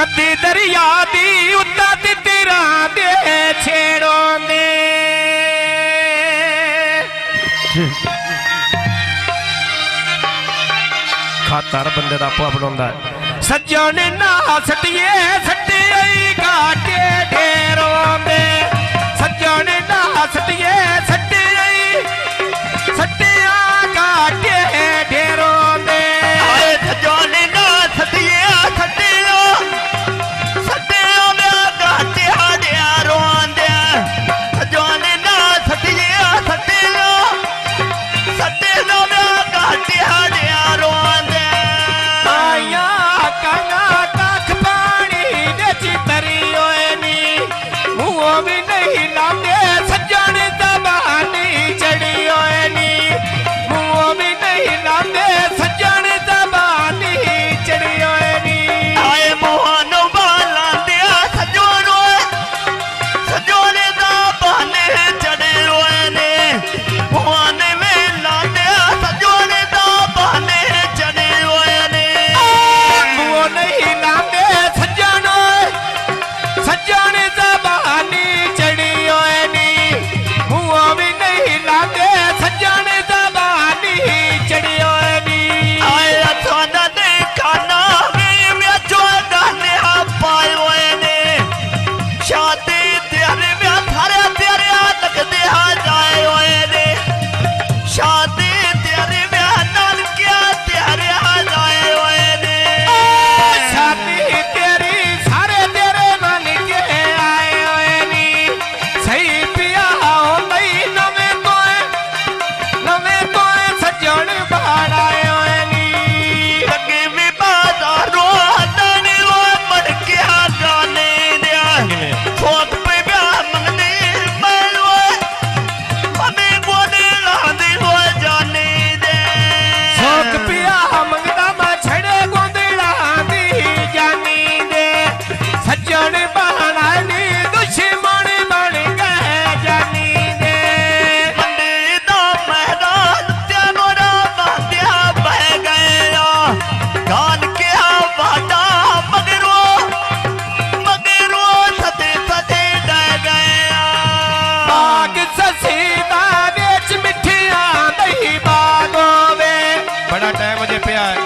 कदी दरिया दी उता तिरा दे छेड़ो ने खातर बंदे दा आपो अपना सज्जन ना सटिए सटे घाटे ढेरों दे सज्जन ना सटिए सटे सटिया घाटे ढेरों दे सज्जन ना सटिए सटियो सटियो घाटे ढेरों दे सज्जन ना सटिए सटियो सटियो घाटे ढेरों दे आया कंगा कख पानी दे चितरी ओए नी मुँह भी नहीं लांदे सज्जन जबानी चढ़ी ओए नी मुँह भी नहीं लांदे सज्जन जबानी चढ़ी ओए नी आए मोहन बाला दिया सजोन सजोने दा बहाने चढ़े रोए ने मोहन में लांदे सजोने दा बहाने चढ़े रोए ने मुँह नहीं लांदे सज्जन सज्जन जबानी चढ़ी ओए नी मुँह भी नहीं लांदे सज्जन जबानी चढ़ी ओए नी आए अथाना दे खाना में जो गाने पाए रोए ने शादी तेरे में थारे तेरे लगदे आ जाए रोए ने शादी तेरे में नाल क्या तेरे आ जाए रोए ने शादी तेरी सारे तेरे मन के आए ओए नी सही पिया हो नहीं नवे तो सज्जन बाड़ाए ओए नी लगे में बाजारों दाने वो मर के आ जाने दिया खोट पे ब्याह मंगने मलो हमें गोने लाने हो जाने दे शौक पिया मंगदा मैं छड़े गोंदड़ा दी जानी दे सज्जन बाड़ाए नी दुश्मन बन गए जानी दे मंडे दा मैदान त्यागोरा बांधिया बह गया गान के वादा मगरो सदे सदे डह गया बाग ससीदा बेच मिठिया दही बागों में बड़ा टाइम मुझे पिया है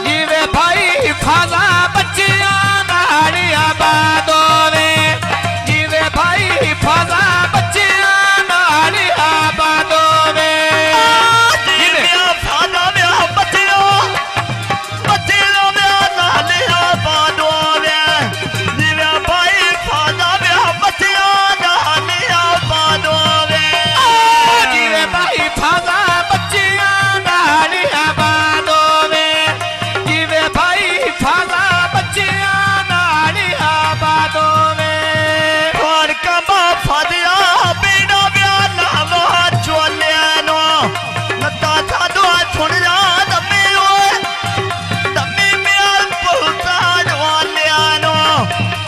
जीवे भाई फाजा बच्चिया नाड़िया बादों में जीवे भाई फाजा बच्चिया नाड़िया बादों में जीवे फादा ब्याह बच्चियों ब्याह नालिया बादो जीवे भाई फादा ब्याह बच्चियों नालिया बादो जीवे भाई फाजा बच्चिया नाड़िया बादों में जीवे भाई फाजा बच्चिया नाड़िया बादों में और कबा फादिया बेड़ा ब्याह लावा चोलिया नो नता था दुआ सुन जा दम्मी ओए दम्मी में पुलता वालिया नो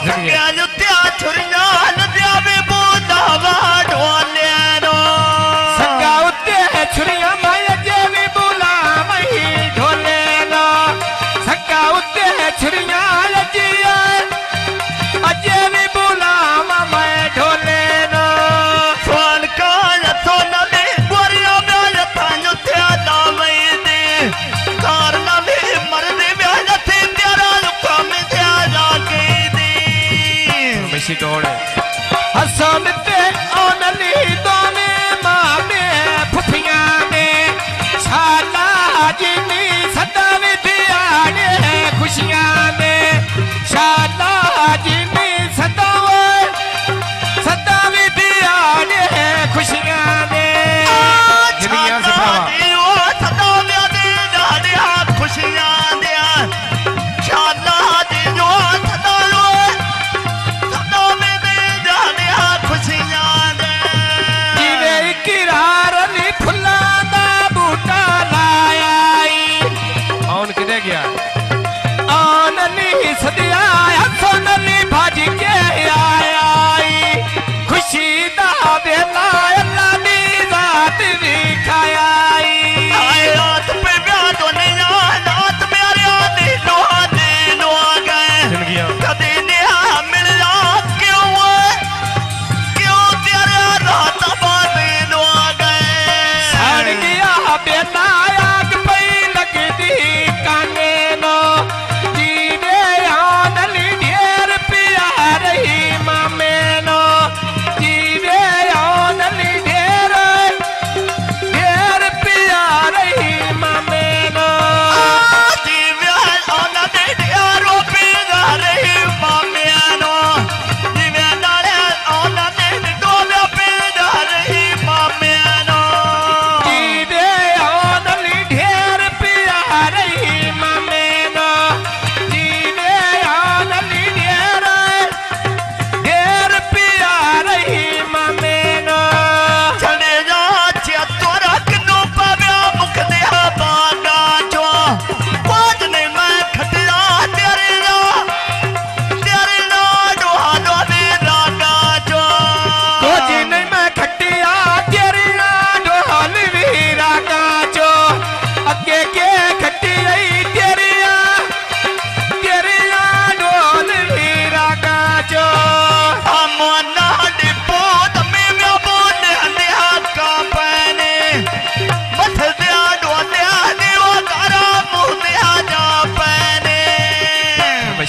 क्या जुत्या छुरिया नदिया में बूदावा वालिया नो संगा उत्ते छुरिया मैं अजे भी बुला मही ढोले लो संगा उत्ते छुरिया अजे भी बुला मैं ढोले लो फोन का तो नबी गोरिया में जता जुत्या दावई दे कार नबी मरने में जते तेरा लुका में जा जाके दी मिसी टोड़े हसन ते ओनली दोने मामे फुफिया में शाला जिनी सदा विधिया ने खुशियां में शाला जिनी सदा विधिया ने खुशियां में दुनिया से भरावा खुशियां दिया शाला दी जो सदा लो सदा में दे जाने खुशियां दे जिवे किरार नी फुल्ला दा बूटा लाया आउन किदे गया आन नी सदिया हसन नी भज के आया खुशी दा वेला अल्लाह दी जात दिखाया आए रात पे ब्याह तो नहीं रात प्यारे दी दुआ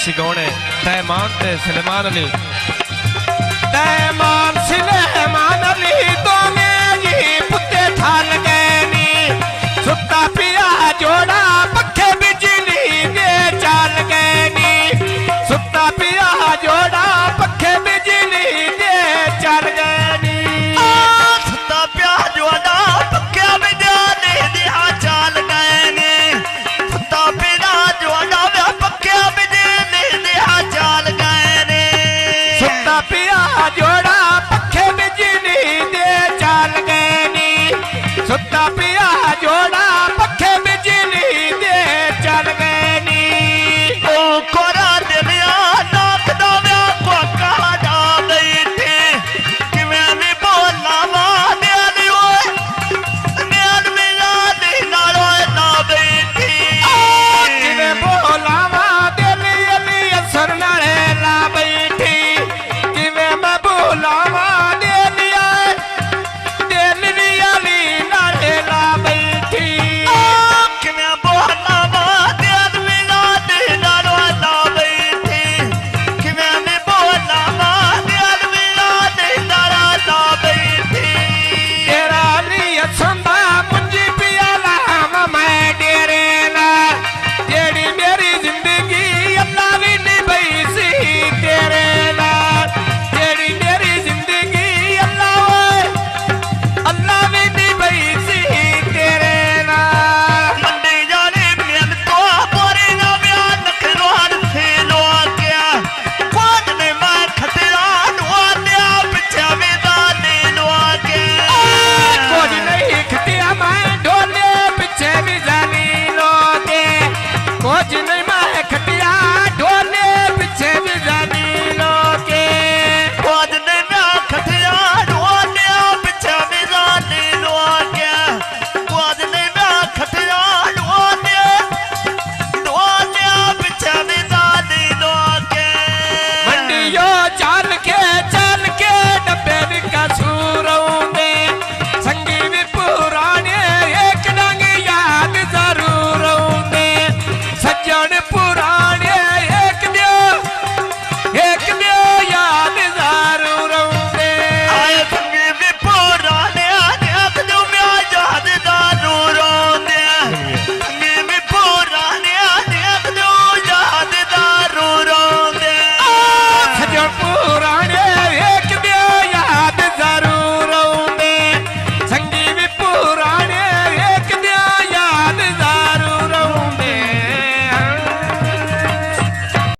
शिगोने तैमान ते सलेमान अली तैमान सलेमान अली तो